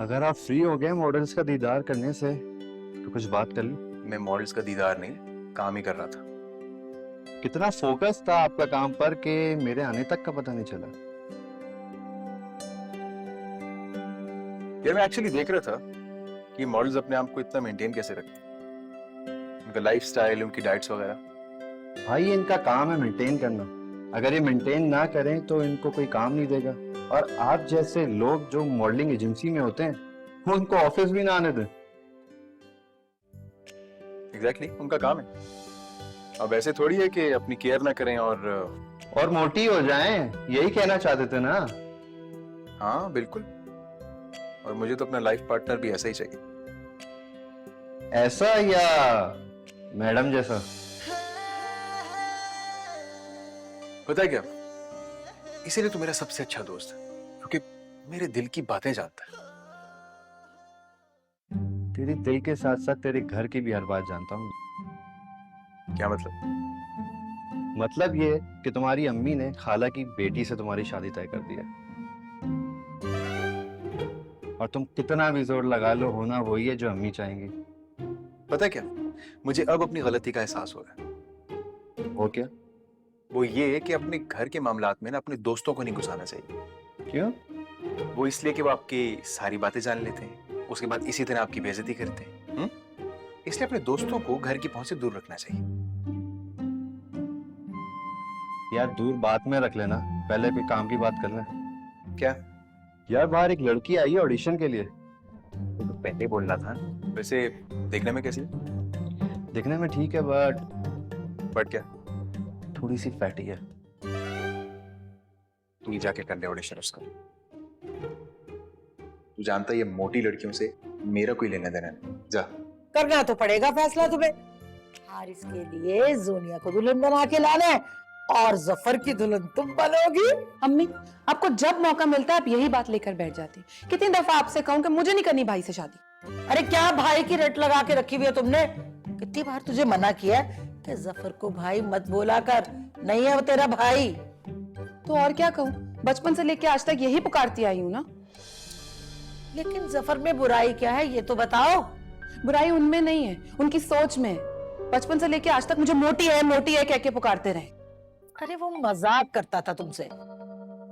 अगर आप फ्री हो गए मॉडल्स का दीदार करने से तो कुछ बात कर लो। मैं मॉडल्स का दीदार नहीं, काम ही कर रहा था। कितना फोकस था आपका काम पर कि मेरे आने तक का पता नहीं चला। यार मैं एक्चुअली देख रहा था कि मॉडल्स अपने आप को इतना मेंटेन कैसे रखते हैं, उनका लाइफस्टाइल, उनकी डाइट्स वगैरह। भाई इनका काम है मेंटेन करना। अगर ये मेंटेन ना करें तो इनको कोई काम नहीं देगा। और आप जैसे लोग जो मॉडलिंग एजेंसी में होते हैं वो उनको ऑफिस भी ना आने दें। एग्जैक्टली, उनका काम है। अब ऐसे थोड़ी है कि अपनी केयर ना करें और मोटी हो जाएं, यही कहना चाहते थे ना। हाँ बिल्कुल। और मुझे तो अपना लाइफ पार्टनर भी ऐसा ही चाहिए। ऐसा या मैडम जैसा? पता है क्या, इसीलिए तो मेरा सबसे अच्छा दोस्त है, क्योंकि मेरे दिल की बातें जानता है। तेरे दिल के साथ साथ तेरे घर की भी हर बात जानता हूँ। क्या मतलब? मतलब ये कि तुम्हारी अम्मी ने खाला की बेटी से तुम्हारी शादी तय कर दिया। और तुम कितना भी जोर लगा लो, होना वही है जो अम्मी चाहेंगी। पता है क्या, मुझे अब अपनी गलती का एहसास हो रहा है। वो क्या? वो ये कि अपने घर के मामलात में ना अपने दोस्तों को नहीं घुसाना चाहिए। क्यों? वो इसलिए कि वो आपकी सारी बातें जान लेते हैं, उसके बाद इसी तरह आपकी बेइज्जती करते हैं। इसलिए अपने दोस्तों को घर की पहुंच से दूर रखना चाहिए। यार दूर बात में रख लेना, पहले कोई काम की बात कर ले। क्या? यार बाहर एक लड़की आई है ऑडिशन के लिए। तो पहले ही बोलना था। वैसे देखने में कैसी है? दिखने में ठीक है बट क्या? थोड़ी सी फैटी है। तू ही जाके कर ले ऑडिशन उसका। तू जानता है ये मोटी लड़कियों से मेरा कोई लेना देना नहीं। जा। करना तो पड़ेगा फैसला तुम्हें। और इसके लिए जोनिया को दुल्हन बना के लाना है और जफर की दुल्हन तुम बनोगी। अम्मी, आपको जब मौका मिलता है आप यही बात लेकर बैठ जाती। कितनी दफा आपसे कहूं कि मुझे नहीं करनी भाई से शादी। अरे क्या भाई की रट लगा के रखी हुई है तुमने? कितनी बार तुझे मना किया है कि जफर को भाई मत बोला कर, नहीं है वो तेरा भाई। तो और क्या कहूं, बचपन से लेके आज तक यही पुकारती आई हूं ना। लेकिन जफर में बुराई क्या है ये तो बताओ। बुराई उनमें नहीं है, उनकी सोच में है। बचपन से लेके आज तक मुझे मोटी है कह के पुकारते रहे। अरे वो मजाक करता था तुमसे।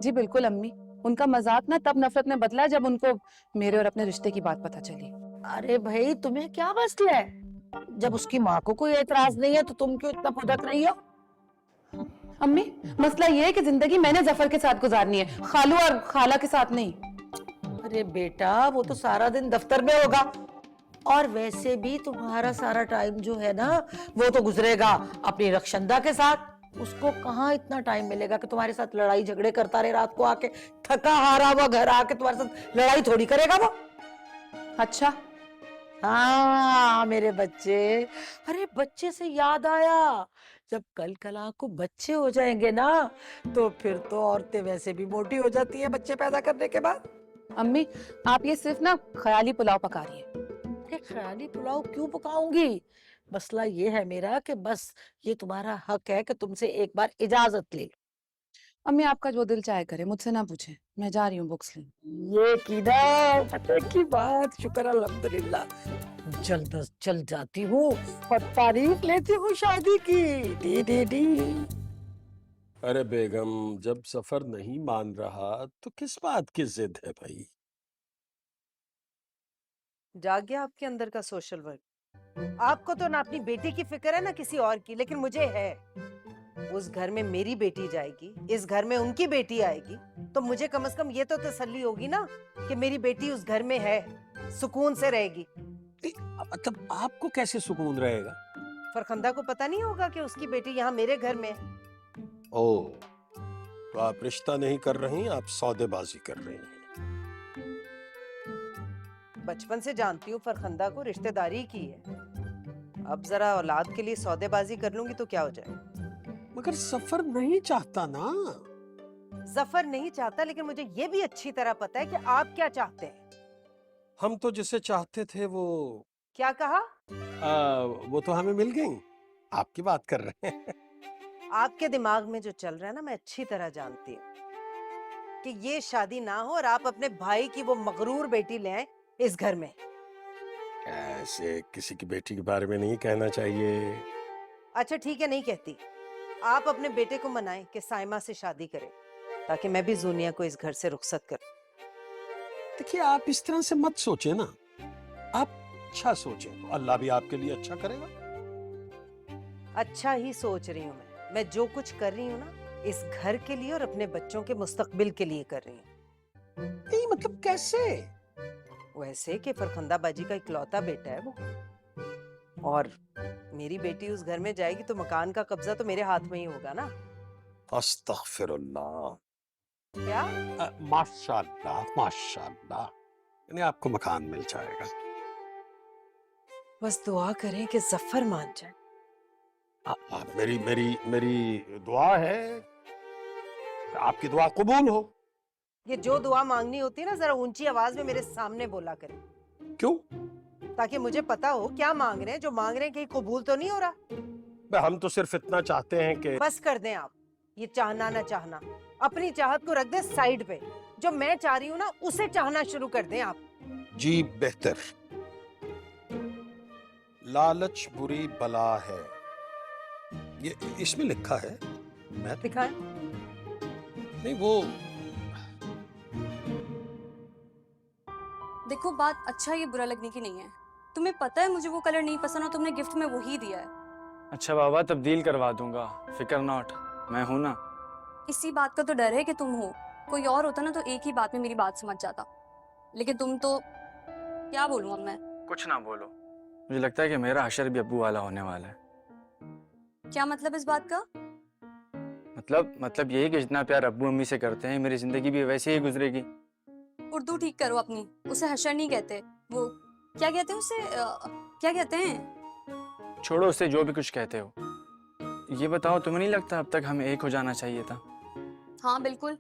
जी बिल्कुल अम्मी, उनका मजाक ना तब नफरत में बदला जब उनको मेरे और अपने रिश्ते की बात पता चली। अरे भाई तुम्हें क्या मसला है? जब उसकी माँ को कोई एतराज नहीं है तो तुम क्यों इतना फुदक रही हो? अम्मी, मसला ये है कि जिंदगी मैंने जफर के साथ गुजारनी है, खालू और खाला के साथ नहीं। अरे बेटा वो तो सारा दिन दफ्तर में होगा, और वैसे भी तुम्हारा सारा टाइम जो है ना वो तो गुजरेगा अपनी रक्षंदा के साथ। उसको कहाँ इतना टाइम मिलेगा कि तुम्हारे साथ लड़ाई झगड़े करता रहे रात को आके, थका हारा हुआ घर आके तुम्हारे साथ लड़ाई थोड़ी करेगा वो। अच्छा, हाँ मेरे बच्चे। अरे बच्चे से याद आया, जब कल कला को बच्चे हो जाएंगे ना तो फिर तो औरतें वैसे भी मोटी हो जाती है बच्चे पैदा करने के बाद। अम्मी आप ये सिर्फ ना ख्याली पुलाव पका रही है। अरे ख्याली पुलाव क्यों पकाऊंगी? मसला ये है मेरा कि बस ये तुम्हारा हक है कि तुमसे एक बार इजाजत ले लो। अम्मी आपका जो दिल चाहे करे, मुझसे ना पूछे, मैं जा रही हूँ बुक्स लेने। ये की ना पता की बात, शुक्र अल्हम्दुलिल्लाह। जल्द अज जल्द जाती हूँ और तारीफ लेती हूँ शादी की। D D D. अरे बेगम, जब सफर नहीं मान रहा तो किस बात की जिद है भाई? जाग गया आपके अंदर का सोशल वर्क। आपको तो ना अपनी बेटी की फिक्र है ना किसी और की, लेकिन मुझे है। उस घर में मेरी बेटी जाएगी, इस घर में उनकी बेटी आएगी, तो मुझे कम से कम ये तो तसल्ली होगी ना कि मेरी बेटी उस घर में है, सुकून से रहेगी। मतलब आपको कैसे सुकून रहेगा? फरखंदा को पता नहीं होगा कि उसकी बेटी यहाँ मेरे घर में है। ओ, तो आप रिश्ता नहीं कर रही, आप सौदेबाजी कर रही हैं। बचपन से जानती हूँ फरखंदा को, रिश्तेदारी की है। अब जरा औलाद के लिए सौदेबाजी कर लूंगी तो क्या हो जाए। मगर सफर नहीं चाहता ना। जफर नहीं चाहता, लेकिन मुझे ये भी अच्छी तरह पता है कि आप क्या चाहते हैं। हम तो जिसे चाहते थे वो क्या कहा? वो तो हमें मिल गई। आपकी बात कर रहे हैं। आपके दिमाग में जो चल रहा है ना, मैं अच्छी तरह जानती हूँ कि ये शादी ना हो और आप अपने भाई की वो मगरूर बेटी ले आए इस घर में। ऐसे किसी की बेटी के बारे में नहीं कहना चाहिए। अच्छा ठीक है, नहीं कहती। आप अपने बेटे को मनाएं कि साइमा से शादी करें, ताकि मैं भी जूनिया को इस घर से रुखसत करूं। देखिए, आप इस तरह से मत सोचे ना। आप अच्छा सोचे तो अल्लाह भी आपके लिए अच्छा करेगा। अच्छा ही सोच रही हूँ मैं जो कुछ कर रही हूँ ना, इस घर के लिए और अपने बच्चों के मुस्तकबिल के लिए कर रही हूँ। नहीं मतलब कैसे? वैसे कि फरखंदा बाजी का इकलौता बेटा है वो, और मेरी बेटी उस घर में जाएगी तो मकान का कब्जा तो मेरे हाथ में ही होगा ना। अस्तगफिरुल्लाह। क्या? माशाल्लाह माशाल्लाह, यानी आपको मकान मिल जाएगा। बस दुआ करें कि जफर मान जाए। मेरी मेरी मेरी दुआ है, आपकी दुआ कबूल हो। ये जो दुआ मांगनी होती है ना, जरा ऊंची आवाज में मेरे सामने बोला करें, क्यों? ताकि मुझे पता हो क्या मांग रहे हैं। जो मांग रहे हैं कहीं कबूल तो नहीं हो रहा। बे, हम तो सिर्फ इतना चाहते हैं कि बस कर दें आप ये चाहना ना चाहना। अपनी चाहत को रख दे साइड पे। जो मैं चाह रही हूँ ना, उसे चाहना शुरू कर दें आप। जी बेहतर। लालच बुरी बला है, ये इसमें लिखा है। मैं दिखाएं। नहीं, वो देखो, बात अच्छा या बुरा लगने की नहीं है। तुम्हें पता है मुझे वो कलर नहीं पसंद और तुमने गिफ्ट में वही दिया है। अच्छा बाबा, तब्दील करवा दूंगा, फिक्र नॉट, मैं हूं ना। इसी बात का तो डर है कि तुम हो। कोई और होता ना तो एक ही बात में मेरी बात समझ जाता, लेकिन तुम तो क्या बोलूं अब मैं। कुछ ना बोलो, मुझे लगता है कि मेरा हशर भी अब्बू वाला होने वाला है। क्या मतलब इस बात का? मतलब यही कि जितना प्यार अब्बू अम्मी से करते हैं, मेरी जिंदगी भी वैसे ही गुजरेगी। उर्दू ठीक करो अपनी। उसे हशर नहीं कहते, वो क्या कहते हैं उसे, क्या कहते हैं? छोड़ो उससे जो भी कुछ कहते हो। ये बताओ, तुम्हें नहीं लगता अब तक हमें एक हो जाना चाहिए था? हाँ बिल्कुल,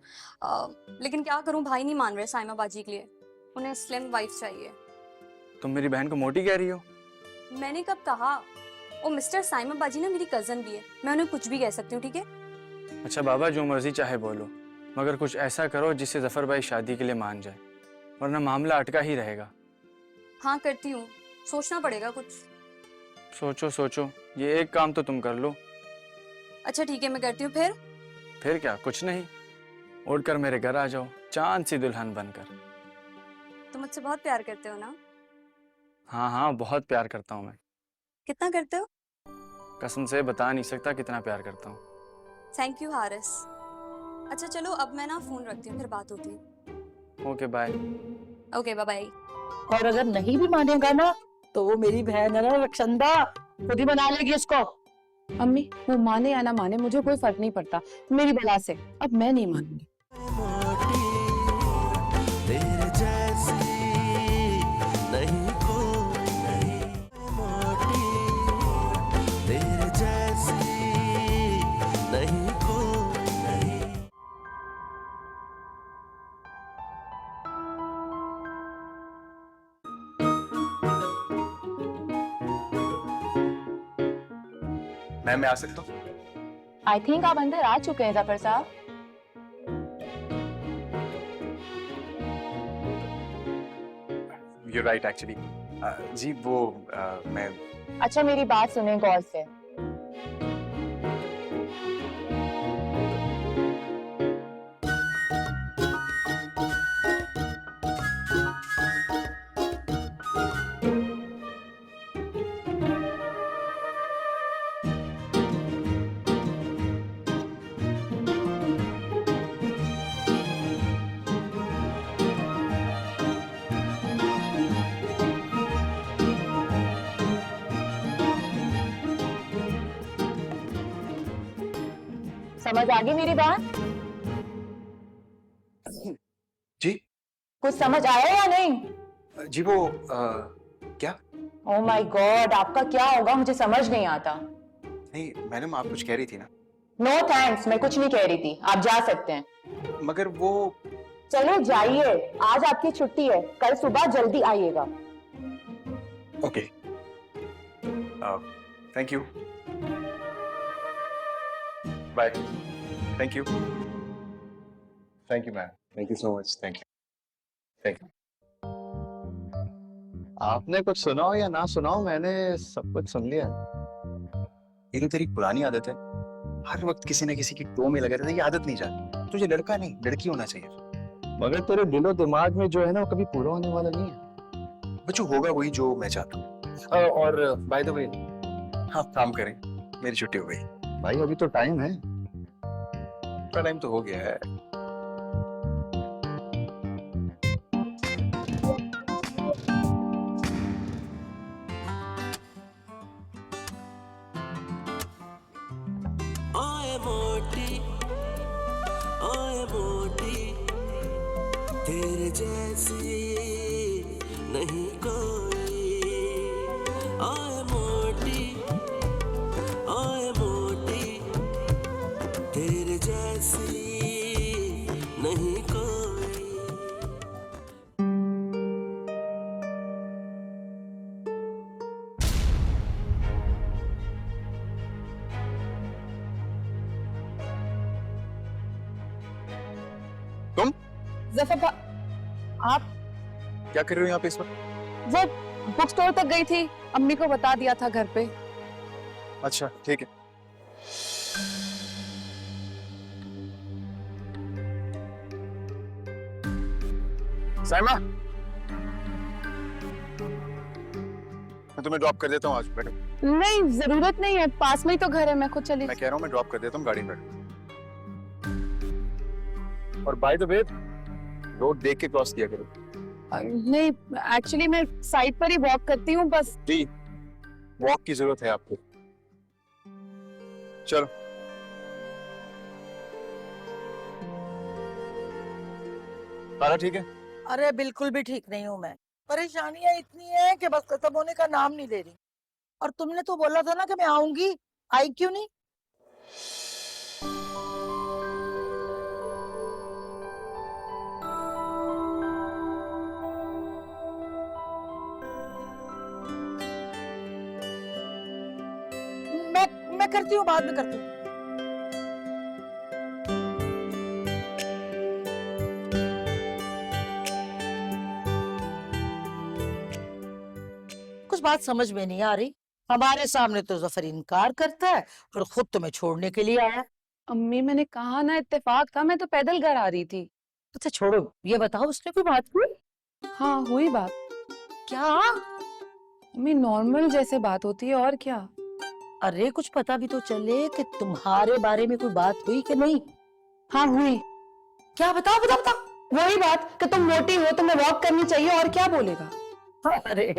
लेकिन क्या करूं, भाई नहीं मान रहे साइमा बाजी के लिए। उन्हें स्लिम वाइफ चाहिए। तुम मेरी बहन को मोटी कह रही हो? मैंने कब कहा? वो मिस्टर साइमा बाजी ना मेरी कजन भी है, मैं उन्हें कुछ भी कह सकती हूँ, ठीक है? अच्छा बाबा, जो मर्जी चाहे बोलो, मगर कुछ ऐसा करो जिससे जफर भाई शादी के लिए मान जाए, वरना मामला अटका ही रहेगा। हाँ करती हूँ, सोचना पड़ेगा कुछ। सोचो सोचो, ये एक काम तो तुम कर लो। अच्छा ठीक है, मैं करती हूँ। फिर क्या, कुछ नहीं, उड़कर मेरे घर आ जाओ, चांद सी दुल्हन बनकर। तुम मुझसे बहुत प्यार करते हो ना? हाँ हाँ, बहुत प्यार करता हूँ मैं। कितना करते हो? कसम से बता नहीं सकता कितना प्यार करता हूँ। Thank you Haris. अच्छा चलो, अब मैं ना फोन रखती हूँ, फिर बात होती है। Okay bye. Okay bye bye. और अगर नहीं भी मानेगा ना, तो वो मेरी बहन है ना रक्षंदा, खुद ही मना लेगी उसको। अम्मी, वो माने या ना माने मुझे कोई फर्क नहीं पड़ता, मेरी बला से अब मैं नहीं मानूंगी। तेरे जैसी नहीं कोई, मोटी तेरे जैसी नहीं कोई। मैं आ सकता हूँ? आई थिंक आप अंदर आ चुके हैं जफर साहब। You're right actually. जी वो मैं अच्छा मेरी बात सुने गौर से। समझ आ गई मेरी बात? जी कुछ समझ आया या नहीं? जी वो क्या? ओह माय गॉड, आपका क्या होगा मुझे समझ नहीं आता। नहीं मैडम, आप कुछ कह रही थी ना? नो थैंक्स, मैं कुछ नहीं कह रही थी, आप जा सकते हैं। मगर वो चलो जाइए, आज आपकी छुट्टी है, कल सुबह जल्दी आइएगा। Okay, thank you, bye, thank you ma'am, thank you so much, thank you. आपने कुछ सुनाओ या ना सुनाओ, मैंने सब कुछ सुन लिया। ये तो तेरी पुरानी आदत है, हर वक्त किसी न किसी की टो में लगे रहना। ये आदत नहीं जाती। तुझे लड़का नहीं लड़की होना चाहिए। मगर तेरे दिलो दिमाग में जो है ना वो कभी पूरा होने वाला नहीं है। बच्चू होगा वही जो मैं चाहता हूँ। और बाय द वे, हाँ काम करें, मेरी छुट्टी हो गई। भाई अभी तो टाइम है। थोड़ा टाइम तो हो गया है। ओए मोटी, ओए मोटी, तेरे जैसी नहीं कोई। ओए मोटी, ओए मोटी, तेरे जैसी नहीं कोई। तुम जफर भा- आप क्या कर रहे हो यहाँ पे इस वक्त? वो बुक स्टोर तक गई थी, अम्मी को बता दिया था घर पे। अच्छा ठीक है। साइमा, मैं तुम्हें ड्रॉप कर देता हूँ आज। बैठो। नहीं जरूरत नहीं है, पास में ही तो घर है, मैं खुद चली। मैं कह रहा हूँ मैं ड्रॉप कर देता हूँ, गाड़ी में बैठो। और बाय द वे, रोड देख के क्रॉस किया करो। नहीं एक्चुअली मैं साइड पर ही वॉक करती हूँ बस। जी, वॉक की जरूरत है आपको। चलो। तारा ठीक है? अरे बिल्कुल भी ठीक नहीं हूँ मैं। परेशानियां इतनी है कि बस खत्म होने का नाम नहीं ले रही। और तुमने तो बोला था ना कि मैं आऊंगी, आई क्यों नहीं? मैं करती हूँ, बाद में करती हूँ। कुछ बात समझ में नहीं आ रही। हमारे सामने तो जफर इनकार करता है और खुद तुम्हें छोड़ने के लिए आया। अम्मी मैंने कहा ना इत्तेफाक था, मैं तो पैदल घर आ रही थी। अच्छा छोड़ो, ये बताओ उसने कोई बात हुई? हाँ हुई बात। क्या? अम्मी नॉर्मल जैसे बात होती है और क्या। अरे कुछ पता भी तो चले कि तुम्हारे बारे में कोई बात हुई कि नहीं। हाँ हुई। क्या? बताओ बताओ बताओ। वही बात कि तुम मोटी हो, तुम्हें वॉक करनी चाहिए, और क्या बोलेगा। अरे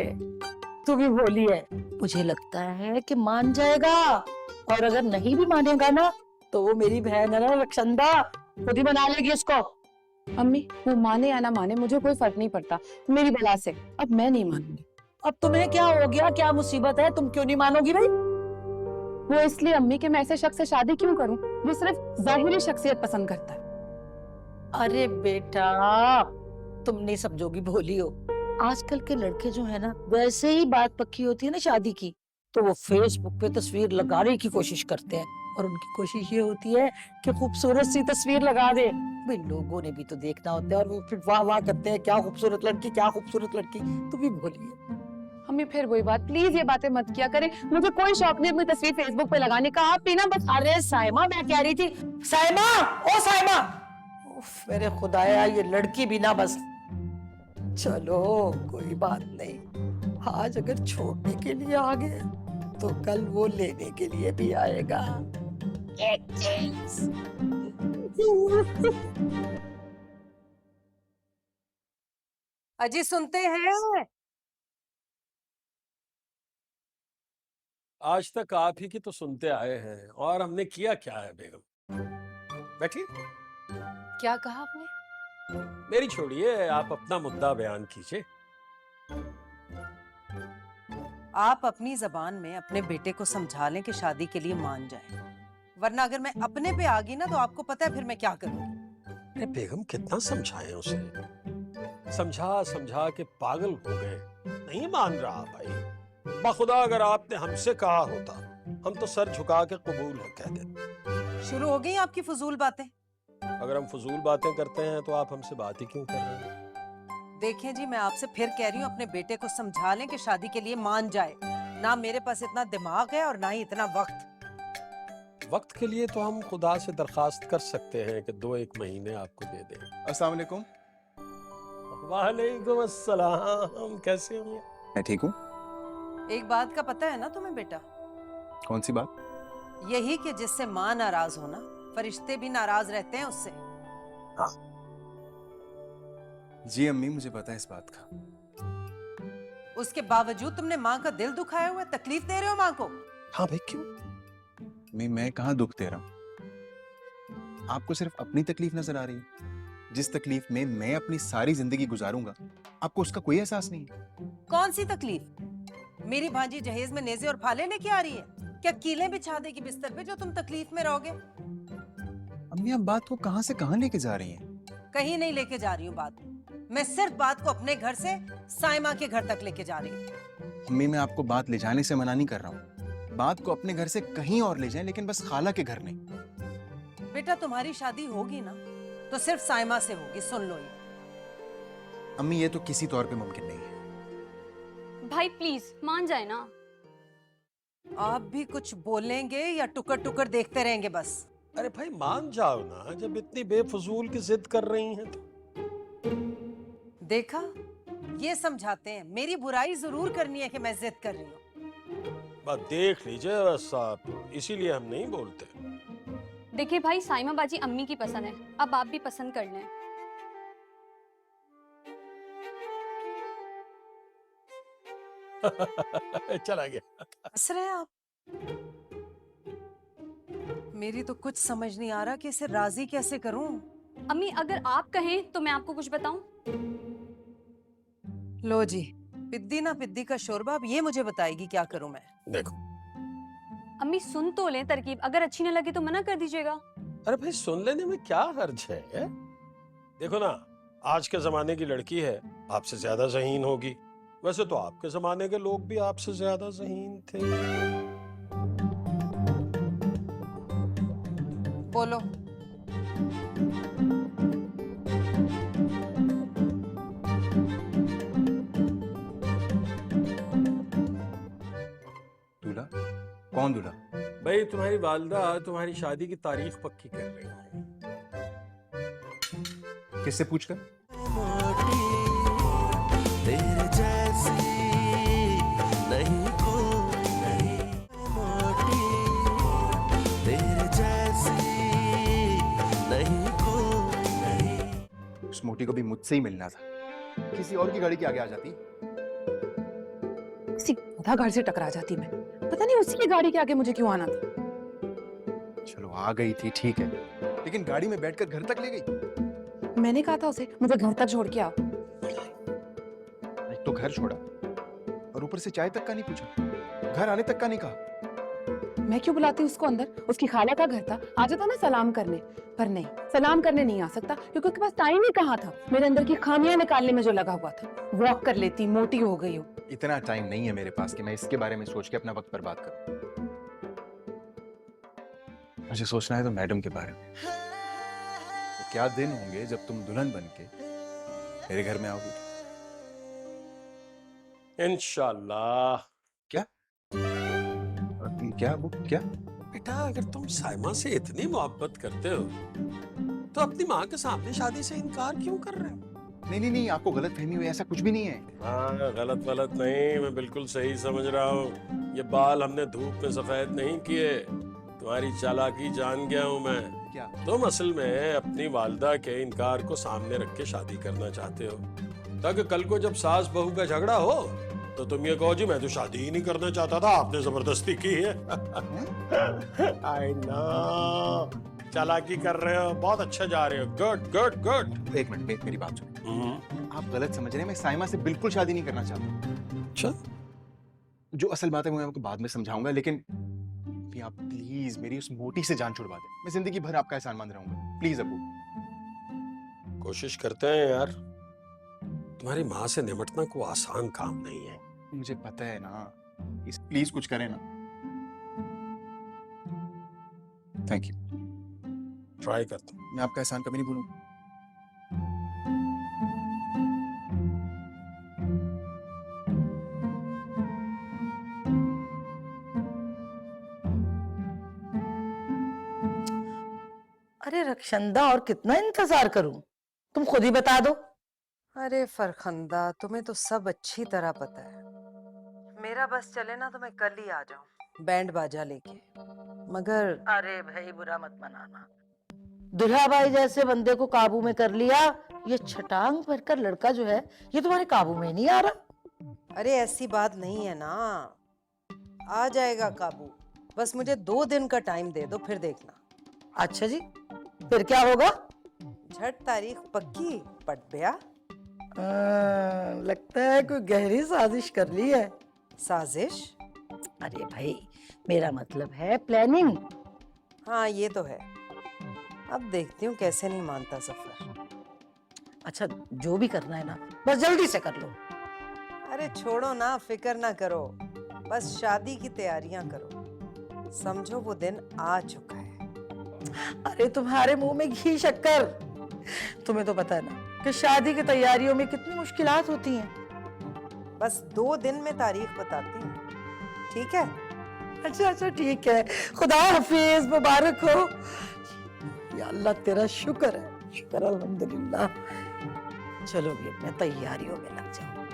तू भी बोली है। मुझे लगता है कि मान जाएगा, और अगर नहीं भी मानेगा ना तो वो मेरी बहन है ना रक्षंदा, खुद ही बना लेगी इसको। अम्मी वो माने या ना माने मुझे कोई फर्क नहीं पड़ता, मेरी बला से। अब मैं नहीं मानूंगी। अब तुम्हें क्या हो गया? क्या मुसीबत है? तुम क्यों नहीं मानोगी भाई? वो इसलिए अम्मी कि मैं ऐसे शख्स से शादी क्यों करूं, वो सिर्फ जाहिरी शख्सियत पसंद करता है। अरे बेटा, तुम नहीं समझोगी, भोली हो। आजकल के लड़के जो है ना, वैसे ही बात पक्की होती है ना शादी की, तो वो फेसबुक पे तस्वीर लगाने की कोशिश करते हैं, और उनकी कोशिश ये होती है कि खूबसूरत सी तस्वीर लगा दे। भाई लोगों ने भी तो देखना होता है, और वो फिर वाह वाह करते हैं, क्या खूबसूरत लड़की, क्या खूबसूरत लड़की। तुम भी भोली है। अम्मी फिर वही बात, प्लीज ये बातें मत किया करें। मुझे कोई शौक नहीं अपनी तस्वीर फेसबुक पे लगाने का, आप भी ना बस। अरे साइमा, मैं कह रही थी, साइमा, ओ साइमा, उफ, मेरे खुदाया, ये लड़की भी ना बस। चलो कोई बात नहीं, आज अगर छोड़ने के लिए आ गए तो कल वो लेने के लिए भी आएगा। अजी सुनते हैं? आज तक आप ही की तो सुनते आए हैं, और हमने किया क्या है बेगम? बैठिए। क्या कहा आपने? मेरी छोड़िए, आप अपना मुद्दा बयान कीजिए। आप अपनी जबान में अपने बेटे को समझा लें कि शादी के लिए मान जाए, वरना अगर मैं अपने पे आ गई ना तो आपको पता है फिर मैं क्या करूंगी। अरे बेगम कितना समझाएं उसे, समझा समझा के पागल हो गए, नहीं मान रहा भाई। बखुदा अगर आपने हमसे कहा होता, हम तो सर झुका के कबूल कह देते। शुरू हो गई आपकी फजूल बातें। अगर हम फजूल बातें करते हैं तो आप हमसे बात ही क्यों कर रहे हैं? देखें जी, मैं आपसे फिर कह रही हूँ, अपने बेटे को समझा लें कि शादी के लिए मान जाए। ना मेरे पास इतना दिमाग है और ना ही इतना वक्त। वक्त के लिए तो हम खुदा से दरखास्त कर सकते हैं कि 2-1 महीने आपको दे दें। अस्सलाम वालेकुम। वालेकुम अस्सलाम, कैसे हो? मैं ठीक हूँ। एक बात का पता है ना तुम्हें बेटा? कौन सी बात? यही कि जिससे माँ नाराज हो ना, फरिश्ते भी नाराज रहते हैं उससे। जी अम्मी, मुझे पता है इस बात का। उसके बावजूद तुमने माँ का दिल दुखाया हुआ है, तकलीफ दे रहे हो माँ को। हाँ भाई, क्यों? मैं कहाँ दुख दे रहा हूँ? आपको सिर्फ अपनी तकलीफ नजर आ रही है। जिस तकलीफ में मैं अपनी सारी जिंदगी गुजारूंगा, आपको उसका कोई एहसास नहीं है। कौन सी तकलीफ? मेरी भांजी जहेज में नेज़े और फाले लेके आ रही है? क्या कीलें बिछा देगी बिस्तर पे जो तुम तकलीफ में रहोगे? अम्मी, आप बात को कहाँ से कहाँ लेके जा रही हैं? कहीं नहीं लेके जा रही हूँ बात। मैं सिर्फ बात को अपने घर से साइमा के घर तक लेके जा रही हूँ। अम्मी, मैं आपको बात ले जाने से मना नहीं कर रहा हूँ। बात को अपने घर से कहीं और ले जाएं, लेकिन बस खाला के घर नहीं। बेटा, तुम्हारी शादी होगी ना तो सिर्फ साइमा से होगी, सुन लो ये। अम्मी, ये तो किसी तौर पे मुमकिन नहीं है। भाई प्लीज मान जाए ना। आप भी कुछ बोलेंगे या टुकर टुकर देखते रहेंगे बस? अरे भाई मान जाओ ना, जब इतनी बेफजूल की जिद कर रही हैं तो। देखा, ये समझाते हैं मेरी बुराई जरूर करनी है कि मैं जिद कर रही हूँ। बात देख लीजिए बस आप, इसीलिए हम नहीं बोलते। देखिए भाई, साइमा बाजी अम्मी की पसंद है, अब आप भी पसंद कर लें। चला गया। हंस रहे हैं आप? मेरी तो कुछ समझ नहीं आ रहा कि इसे राजी कैसे करूं। अम्मी अगर आप कहें तो मैं आपको कुछ बताऊं? लो जी, पिद्दी ना पिद्दी का शोरबा, अब ये मुझे बताएगी क्या करूं मैं। देखो अम्मी सुन तो लें तरकीब, अगर अच्छी न लगे तो मना कर दीजिएगा। अरे भाई, सुन लेने में क्या हर्ज है? देखो ना, आज के जमाने की लड़की है, आपसे ज्यादा ज़हीन होगी। वैसे तो आपके जमाने के लोग भी आपसे ज्यादा ज़हीन थे। बोलो। दूल्हा? कौन दूल्हा? भाई तुम्हारी वालदा तुम्हारी शादी की तारीख पक्की कर रही है। किससे पूछकर? तेरे जैसी नहीं कोई, नहीं मोटी तेरे जैसी नहीं कोई, नहीं। उस मोटी को भी मुझसे ही मिलना था, किसी और की गाड़ी के आगे आ जाती। सीधा घर से टकरा जाती मैं। पता नहीं उसी की गाड़ी के आगे मुझे क्यों आना था। चलो आ गई थी ठीक है, लेकिन गाड़ी में बैठकर घर तक ले गई। मैंने कहा था उसे मुझे घर तक छोड़ के आओ। एक तो घर छोड़ा और ऊपर से चाय तक का नहीं पूछा, घर आने तक का नहीं कहा। मैं क्यों बुलाती उसको अंदर? उसकी खाला का घर था, आ जाता ना सलाम करने। पर नहीं, सलाम करने नहीं आ सकता क्योंकि उसके पास टाइम ही कहाँ था। मेरे अंदर की खामियां निकालने में जो लगा हुआ था। वॉक कर लेती, मोटी हो गई हो। इतना टाइम नहीं है मेरे पास कि मैं इसके बारे में सोच के अपना वक्त बर्बाद करूं। मुझे सोचना है तो मैडम के बारे में। तो क्या दिन होंगे जब तुम दुल्हन बन के मेरे घर में आओगी। इंशाल्लाह। क्या? क्या वो क्या? बेटा, अगर तुम साइमा से इतनी मोहब्बत करते हो तो अपनी माँ के सामने शादी से इनकार क्यों कर रहे हो? नहीं नहीं नहीं, आपको गलत फहमी हुई, ऐसा कुछ भी नहीं है। हाँ, गलत नहीं, मैं बिल्कुल सही समझ रहा हूँ। ये बाल हमने धूप में सफेद नहीं किए, तुम्हारी चालाकी जान गया हूँ मैं। क्या? तुम असल में अपनी वालदा के इनकार को सामने रख के शादी करना चाहते हो, ताकि कल को जब सास बहू का झगड़ा हो तो तुम ये कहो जी मैं तो शादी ही नहीं करना चाहता था, आपने जबरदस्ती की है। आई नो, चालाकी कर रहे हो, बहुत अच्छा जा रहे हो। Good good good. एक मिनट, मेरी बात सुनो। आप गलत समझ रहे हैं, मैं साइमा से बिल्कुल शादी नहीं करना चाहता। अच्छा, जो असल बात है वो मैं आपको बाद में समझाऊंगा, लेकिन अभी आप प्लीज मेरी उस मोटी से जान छुड़वा दें। मैं जिंदगी भर आपका एहसान मंद रहूंगा, प्लीज अबू। कोशिश करते हैं यार। तुम्हारी माँ से निपटना कोई आसान काम नहीं है। मुझे पता है ना, प्लीज कुछ करें ना। Thank you. ट्राई करता हूँ। मैं आपका एहसान कभी नहीं भूलूंगा। अरे रक्षंदा, और कितना इंतजार करूं? तुम खुद ही बता दो। अरे फरखंदा, तुम्हें तो सब अच्छी तरह पता है। मेरा बस चले ना तो मैं कल ही आ जाऊं बैंड बाजा लेके। मगर अरे भाई, बुरा मत मनाना। दुल्हा भाई जैसे बंदे को काबू में कर लिया, ये छटांग भरकर लड़का जो है ये तुम्हारे काबू में नहीं आ रहा। अरे ऐसी बात नहीं है ना, आ जाएगा काबू। बस मुझे 2 दिन का टाइम दे दो, फिर देखना। अच्छा जी, फिर क्या होगा? झट तारीख पक्की, पट ब्याह। लगता है कोई गहरी साजिश कर ली है। साजिश? अरे भाई, मेरा मतलब है प्लानिंग। हाँ ये तो है। अब देखती हूँ कैसे नहीं मानता सफर। अच्छा, जो भी करना है ना, बस जल्दी से कर लो। अरे छोड़ो ना, फिक्र ना करो, बस शादी की तैयारियां करो। समझो वो दिन आ चुका है। अरे तुम्हारे मुंह में घी शक्कर। तुम्हें तो पता है ना कि शादी की तैयारियों में कितनी मुश्किलात होती हैं। बस 2 दिन में तारीख बताती हूँ, ठीक है? अच्छा अच्छा, ठीक है। खुदा हाफिज, मुबारक हो। या अल्लाह, तेरा शुक्र है, शुक्र अल्हम्दुलिल्लाह। चलो भी अपने तैयारियों में लग जाओ।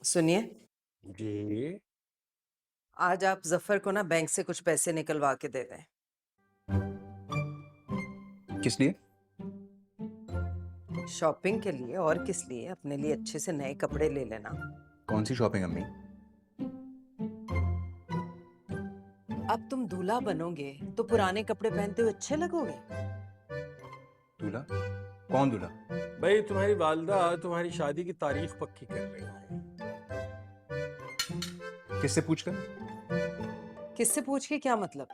सुनिए, जी। आज आप जफर को ना बैंक से कुछ पैसे निकलवा के दे दें। किस लिए? शॉपिंग के लिए, और किस लिए? अपने लिए अच्छे से नए कपड़े ले लेना। कौन सी शॉपिंग अम्मी? अब तुम दूल्हा बनोगे तो पुराने कपड़े पहनते हुए अच्छे लगोगे। दूल्हा? कौन दूल्हा? भाई तुम्हारी वालदा तुम्हारी शादी की तारीख पक्की कर रही है। किससे पूछकर? किससे पूछ के क्या मतलब?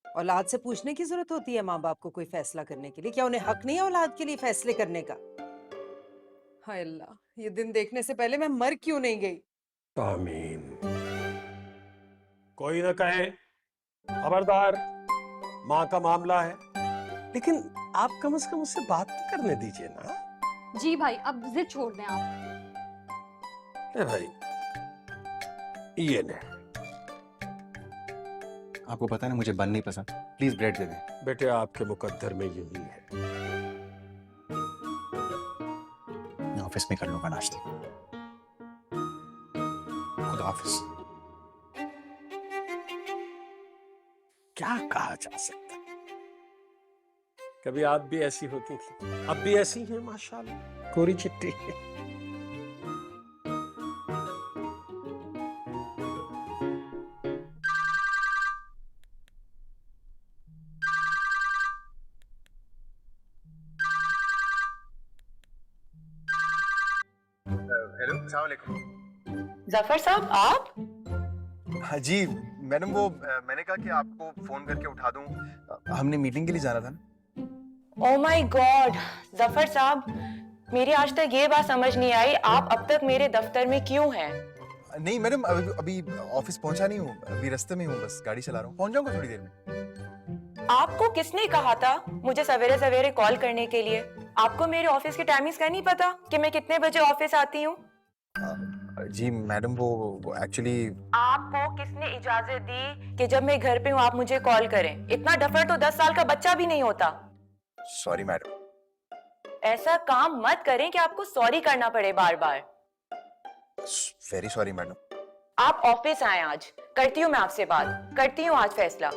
औलाद से पूछने की जरूरत होती है माँ बाप को कोई फैसला करने के लिए? क्या उन्हें हक नहीं है औलाद के लिए फैसले करने का? हाय अल्लाह, ये दिन देखने से पहले मैं मर क्यों नहीं गई? आमीन। कोई ना कहे, खबरदार, माँ का मामला है। लेकिन आप कम से कम उससे बात तो करने दीजिए ना। जी भाई, अब जिद छोड़ दें आप। ए भाई, ये ले। आपको पता है ना मुझे बन नहीं पसंद, प्लीज ब्रेड दे दें। बेटे, आपके मुकद्दर में यही है। मैं ऑफिस में कर लूंगा नाश्ते। खुदा हाफिज। क्या कहा जा सकता है? कभी आप भी ऐसी होती थी, अब भी ऐसी हैं माशाल्लाह, कोरी चिट्टी। हेलो, अस्सलाम वालेकुम। जफर साहब, आप? हाँ जी मैडम, वो मैंने कहा कि आपको फोन करके उठा दूं। हमने मीटिंग के लिए जाना था ना। ओ माय गॉड, जफर साहब, मेरी आज तक ये बात समझ नहीं आई, आप अब तक मेरे दफ्तर में क्यों हैं? नहीं मैडम, अभी ऑफिस पहुंचा नहीं हूँ, अभी रास्ते में हूँ, बस गाड़ी चला रहा हूँ, पहुंच जाऊंगा थोड़ी देर में। आपको किसने कहा था मुझे सवेरे सवेरे कॉल करने के लिए? आपको मेरे ऑफिस की टाइमिंग्स का नहीं पता कि मैं कितने बजे ऑफिस आती हूँ? जी मैडम, वो एक्चुअली आपको किसने इजाजत दी कि जब मैं घर पे हूँ आप मुझे कॉल करें? इतना डफर तो 10 साल का बच्चा भी नहीं होता। Sorry madam. ऐसा काम मत करें कि आपको सॉरी करना पड़े बार बार। Very sorry madam. आप ऑफिस आए आज, करती हूँ मैं आपसे बात, करती हूँ आज फैसला।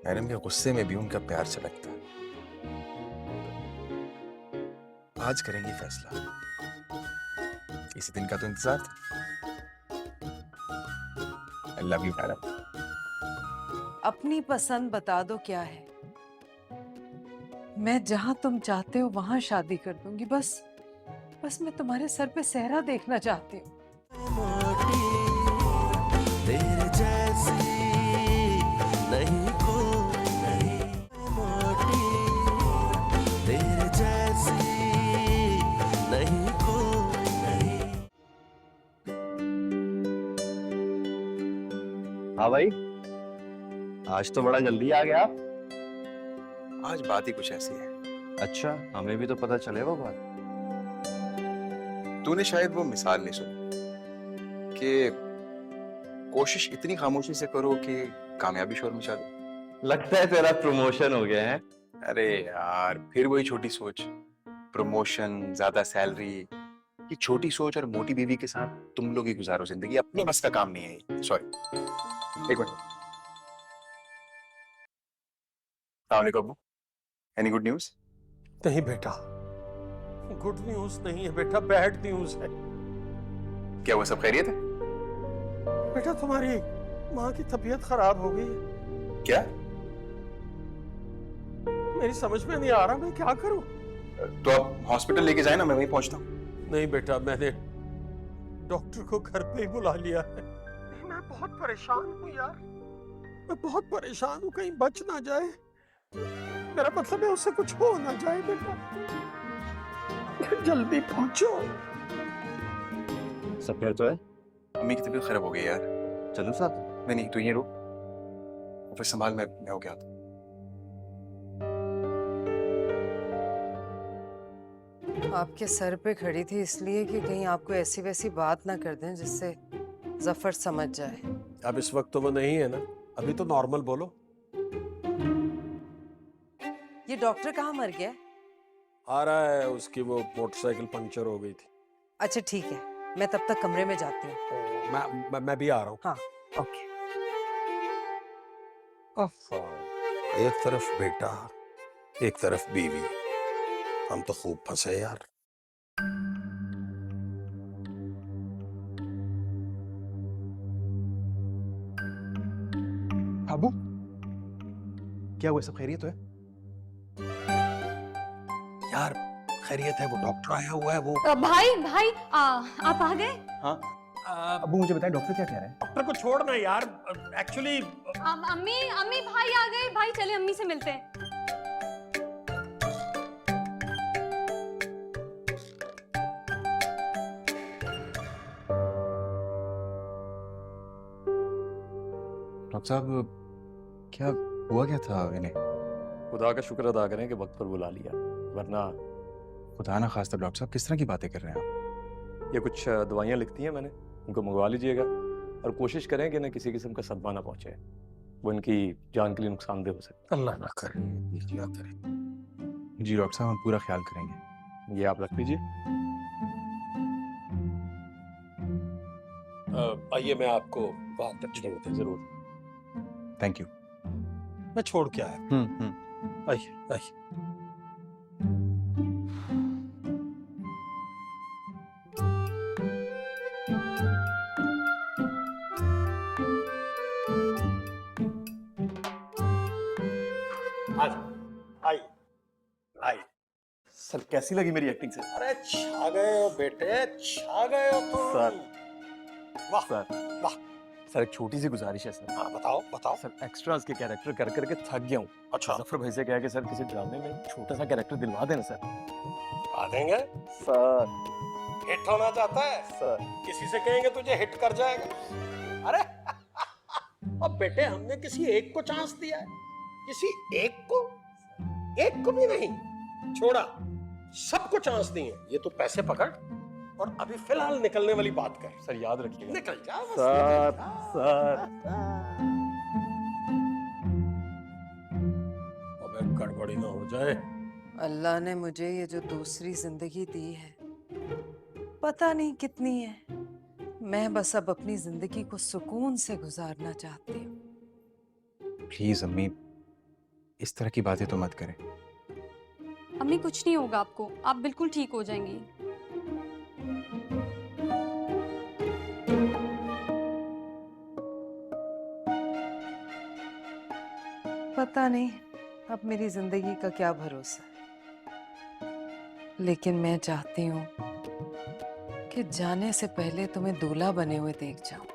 मैडम के गुस्से में भी उनका प्यार छलकता है। आज करेंगे फैसला, इसी दिन का तो इंतजार था। I love you madam. अपनी पसंद बता दो क्या है, मैं जहां तुम चाहते हो वहां शादी कर दूंगी। बस मैं तुम्हारे सर पे सेहरा देखना चाहती हूँ। मोटी तेरे जैसी नहीं कोई, नहीं मोटी तेरे जैसी नहीं कोई, नहीं। हाँ भाई, आज तो बड़ा जल्दी आ गया आप। आज बात ही कुछ ऐसी है। अच्छा, हमें भी तो पता चले वो बात। तूने शायद वो मिसाल नहीं सुनी कि कोशिश इतनी खामोशी से करो कि कामयाबी शोर मचा दो। लगता है तेरा प्रमोशन हो गया है। अरे यार, फिर वही छोटी सोच, प्रमोशन, ज्यादा सैलरी। ये छोटी सोच और मोटी बीवी के साथ तुम लोग ही गुजारो जिंदगी, अपने बस का काम नहीं है ये। सॉरी, एक मिनट। अस्सलाम वालेकुम। Any good news? नहीं बेटा, गुड न्यूज नहीं है बेटा, बैड न्यूज है। क्या हुआ, सब खैरियत है? बेटा तुम्हारी माँ की तबीयत खराब हो गई है। क्या? मेरी समझ में नहीं आ रहा मैं क्या करूं। तो आप हॉस्पिटल लेके जाए ना, मैं वहीं पहुंचता हूँ। नहीं बेटा, मैंने डॉक्टर को घर पे ही बुला लिया है। मैं बहुत परेशान हूँ यार, मैं बहुत परेशान हूँ, कहीं बच ना जाए। मेरा मतलब है उससे कुछ हो ना जाए बेटा। जल्दी पहुंचो। सब खैर तो है? अम्मी की तबीयत खराब हो गई यार। चलो साथ। नहीं नहीं, तू यहीं रुक, फिर संभाल, मैं हो गया था। आपके सर पे खड़ी थी इसलिए कि कहीं आपको ऐसी वैसी बात ना कर दें जिससे जफर समझ जाए। अब इस वक्त तो वो नहीं है ना, अभी तो नॉर्मल बोलो। ये डॉक्टर कहाँ मर गया? आ रहा है, उसकी वो मोटरसाइकिल पंक्चर हो गई थी। अच्छा ठीक है, मैं तब तक कमरे में जाती हूँ। मैं भी आ रहा हूँ। हाँ ओके। एक तरफ बेटा, एक तरफ बीवी, हम तो खूब फंसे यार। अबू, क्या हुआ, सब खैरियत तो है? यार खैरियत है, वो डॉक्टर आया हुआ है। वो भाई भाई आप आ गए? हाँ, अबू मुझे बताएं डॉक्टर क्या कह रहे हैं? डॉक्टर को छोड़ना यार, एक्चुअली अम्मी अम्मी भाई आ गए, भाई चले अम्मी से मिलते हैं। डॉक्टर साहब, क्या हुआ, क्या था इन्हें? खुदा का शुक्र अदा करें कि वक्त पर बुला लिया, वरना खुदा ना खास्ता। डॉक्टर साहब, किस तरह की बातें कर रहे हैं आप? ये कुछ दवाइयाँ लिखती हैं मैंने, उनको मंगवा लीजिएगा और कोशिश करें कि इन्हें किसी किस्म का सदमा ना पहुंचे, वो इनकी जान के लिए नुकसानदेह हो सकता अल्लाह ना करे, क्या करे। जी डॉक्टर साहब, हम पूरा ख्याल करेंगे। है। ये आप रख लीजिए। आइए मैं आपको बात तक छोड़ते। जरूर। Thank you. मैं छोड़ के आया। आइए आइए। आइए आइए। सर कैसी लगी मेरी एक्टिंग सर? अरे छा गए हो बेटे, छा गए हो तुम। सर। वाह सर वाह। सर एक छोटी सी गुजारिश है सर। हाँ बताओ बताओ। सर एक्स्ट्रास के कैरेक्टर कर करके थक गया हूँ। अच्छा जफर भाई से कहा कि सर किसी ड्रामे में छोटा सा कैरेक्टर दिलवा देना सर। आ देंगे। सर हिट होना चाहता है? सर किसी से कहेंगे तुझे हिट कर जाएगा। अरे अब बेटे हमने किसी एक को चांस दिया है, किसी एक को भी नहीं छोड़ा, सबको चांस दिए। ये तो पैसे पकड़ और अभी फिलहाल निकलने वाली बात कर। सर याद रखिएगा। निकल जा बस, सर निकल जा। सर अबे गड़बड़ी ना हो जाए। अल्लाह ने मुझे ये जो दूसरी जिंदगी दी है, पता नहीं कितनी है, मैं बस अब अपनी जिंदगी को सुकून से गुजारना चाहती हूँ। प्लीज अम्मी, इस तरह की बातें तो मत करें। अम्मी कुछ नहीं होगा आपको, आप बिल्कुल ठीक हो जाएंगी। पता नहीं अब मेरी जिंदगी का क्या भरोसा है, लेकिन मैं चाहती हूँ कि जाने से पहले तुम्हें दूल्हा बने हुए देख जाऊं।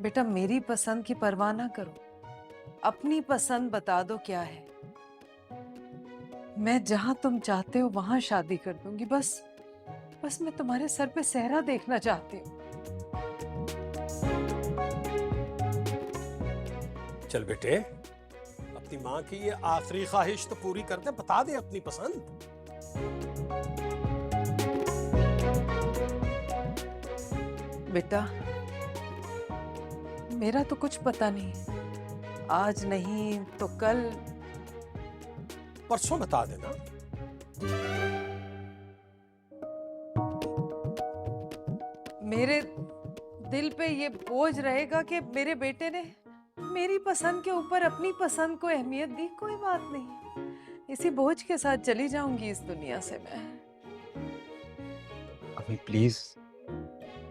बेटा मेरी पसंद की परवाह ना करो, अपनी पसंद बता दो क्या है। मैं जहां तुम चाहते हो वहां शादी कर दूंगी। बस मैं तुम्हारे सर पे सेहरा देखना चाहती हूँ। चल बेटे अब अपनी माँ की ये आखिरी ख्वाहिश तो पूरी कर दे, बता दे अपनी पसंद। बेटा, मेरा तो कुछ पता नहीं, आज नहीं तो कल। परसों बता देना। मेरे दिल पे ये बोझ रहेगा कि मेरे बेटे ने मेरी पसंद के ऊपर अपनी पसंद को अहमियत दी। कोई बात नहीं, इसी बोझ के साथ चली जाऊंगी इस दुनिया से मैं। अभी प्लीज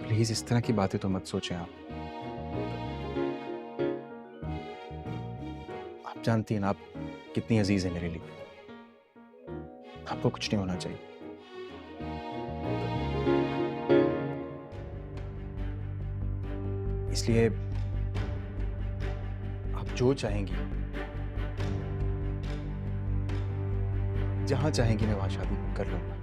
प्लीज इस तरह की बातें तो मत सोचें आप जानती हैं ना आप कितनी अजीज है मेरे लिए। आपको कुछ नहीं होना चाहिए। इसलिए आप जो चाहेंगी, जहां चाहेंगी मैं वहां शादी कर लूंगा।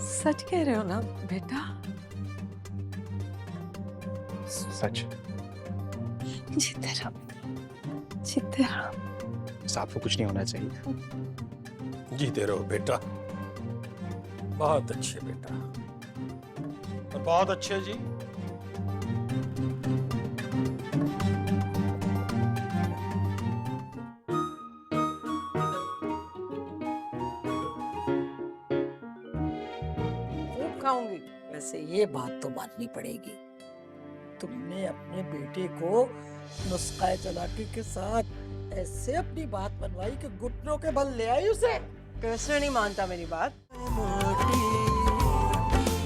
सच कह रहे हो ना बेटा? सच। जीते रहो, जीते रहो। बस आपको कुछ नहीं होना चाहिए। जीते रहो बेटा, बहुत अच्छे बेटा, और बहुत अच्छे जी। खूब खाऊंगी। वैसे ये बात तो माननी पड़ेगी, तुमने अपने बेटे को नुस्खा चालाकी के साथ ऐसे अपनी बात मनवाई कि घुटनों के बल ले आई उसे। कैसे नहीं मानता मेरी बात? मोटी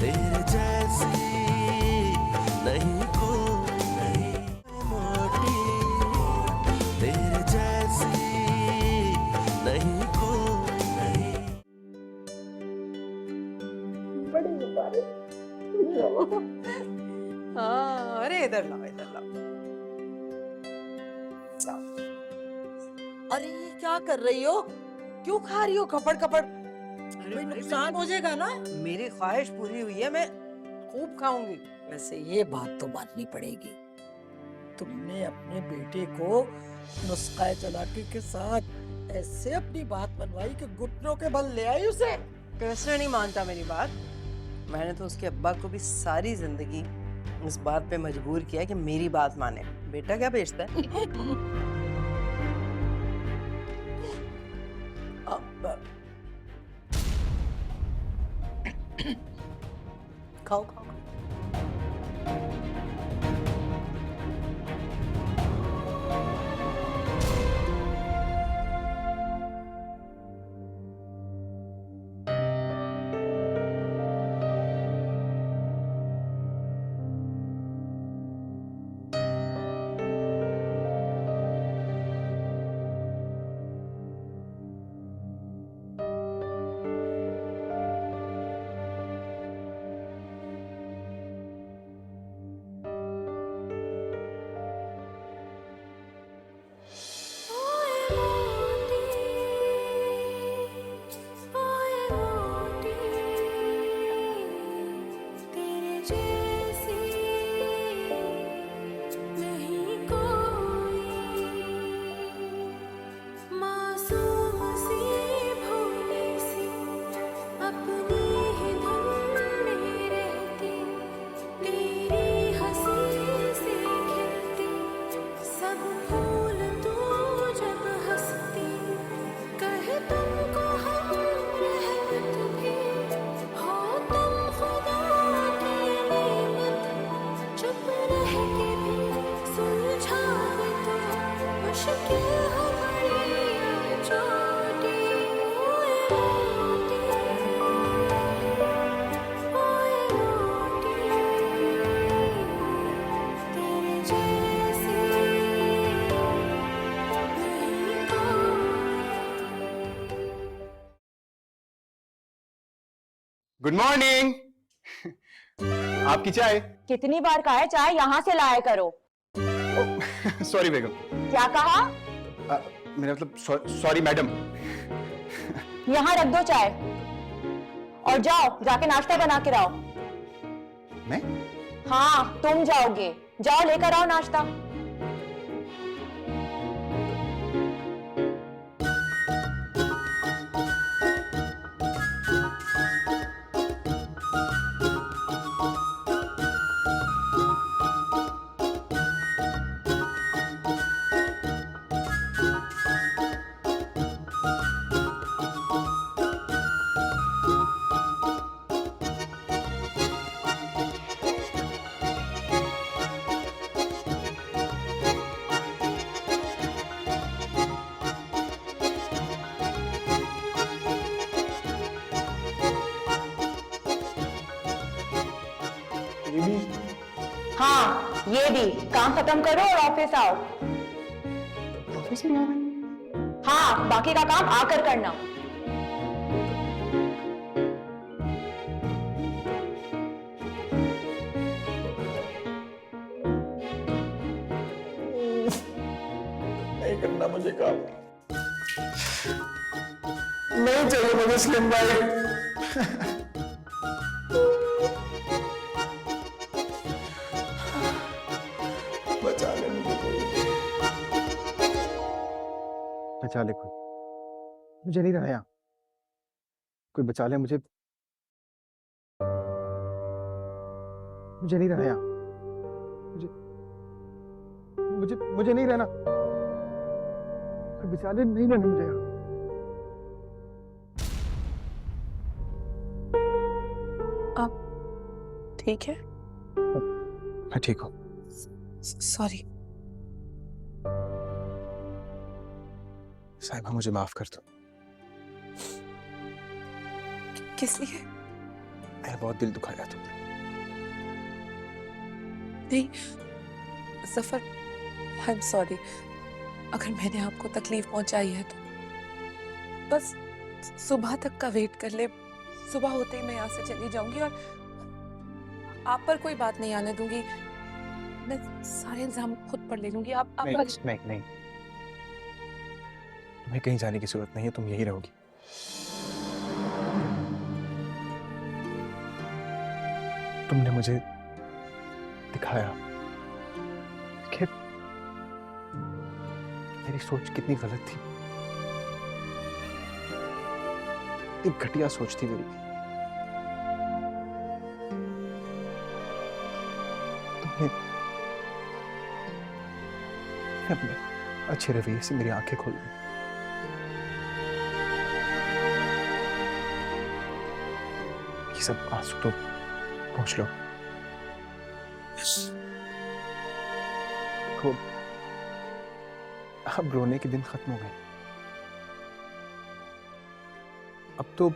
तेरे जैसी नहीं कोई नहीं, मोटी तेरे जैसी नहीं कोई नहीं। हाँ, अरे इधर लाओ, इधर लाओ। अरे ये क्या कर रही हो? क्यों खा रही हो खपड़ खपड़? कोई नुकसान हो जाएगा ना। मेरी ख्वाहिश पूरी हुई है, मैं खूब खाऊंगी। वैसे ये बात तो माननी पड़ेगी, तुमने अपने बेटे को नुस्खा चालाकी के साथ ऐसे अपनी बात मनवाई कि घुटनों के बल ले आई उसे। कैसे नहीं मानता मेरी बात? मैंने तो उसके अब्बा को भी सारी जिंदगी इस बात पे मजबूर किया कि मेरी बात माने। बेटा क्या बेचता है? खाओ खाओ। Good morning. आपकी चाय। कितनी बार कहा है चाय यहाँ से लाया करो। सॉरी बेगम। क्या कहा? मेरा मतलब सॉरी मैडम। यहाँ रख दो चाय और जाओ जाके नाश्ता बना के लाओ। मैं? हाँ तुम जाओगे, जाओ लेकर आओ नाश्ता। हाँ ये भी काम खत्म करो और ऑफिस आओ। ऑफिस में? हाँ बाकी का काम आकर करना। नहीं करना मुझे काम, नहीं चाहिए मुझे स्लिम भाई। बचा ले मुझे कोई, बचा ले कोई, मुझे नहीं रहा यहाँ, कोई बचा ले मुझे, मुझे नहीं रहा यहाँ, मुझे मुझे नहीं रहना, कोई बचा ले, नहीं रहना मुझे यहाँ। आप ठीक है? मैं ठीक हूँ। सॉरी। साहिबा मुझे माफ कर दो, किस लिए? मैंने बहुत दिल दुखाया तुमने। नहीं सफर, आई एम सॉरी अगर मैंने आपको तकलीफ पहुंचाई है तो। बस सुबह तक का वेट कर ले, सुबह होते ही मैं यहाँ से चली जाऊंगी और आप पर कोई बात नहीं आने दूंगी। मैं सारे इंतजाम खुद पर ले लूंगी। आप नहीं, तुम्हें कहीं जाने की जरूरत नहीं है, तुम यही रहोगी। तुमने मुझे दिखाया कि मेरी सोच कितनी गलत थी, कितनी घटिया सोच थी मेरी। तुमने अपने अच्छे रवैये से मेरी आंखें खोल दी। ये सब आंसू तो पहुंच लो, देखो अब रोने के दिन खत्म हो गए, अब तो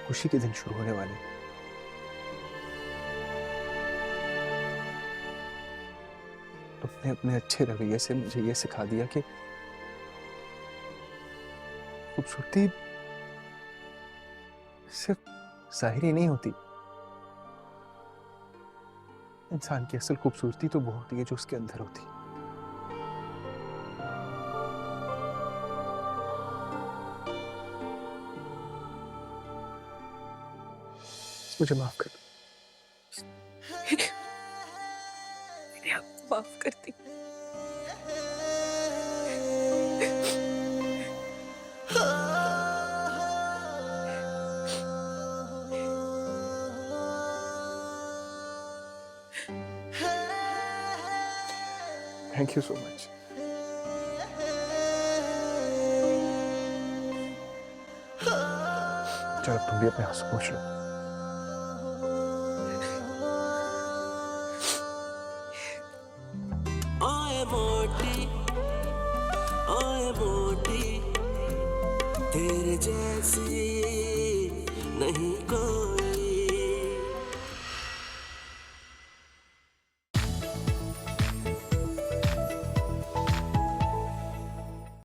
खुशी के दिन शुरू होने वाले। तुमने अपने अच्छे रवैये से मुझे ये सिखा दिया कि खूबसूरती सिर्फ जाहिरी नहीं होती, इंसान की असल खूबसूरती तो वो होती है जो उसके अंदर होती है। मुझे माफ कर दो। मैंने आपको माफ कर दी। Thank you so much. चलो तुम भी अपने आंसू पोंछ लो। ओए मोटी तेरे जैसी नहीं कोई।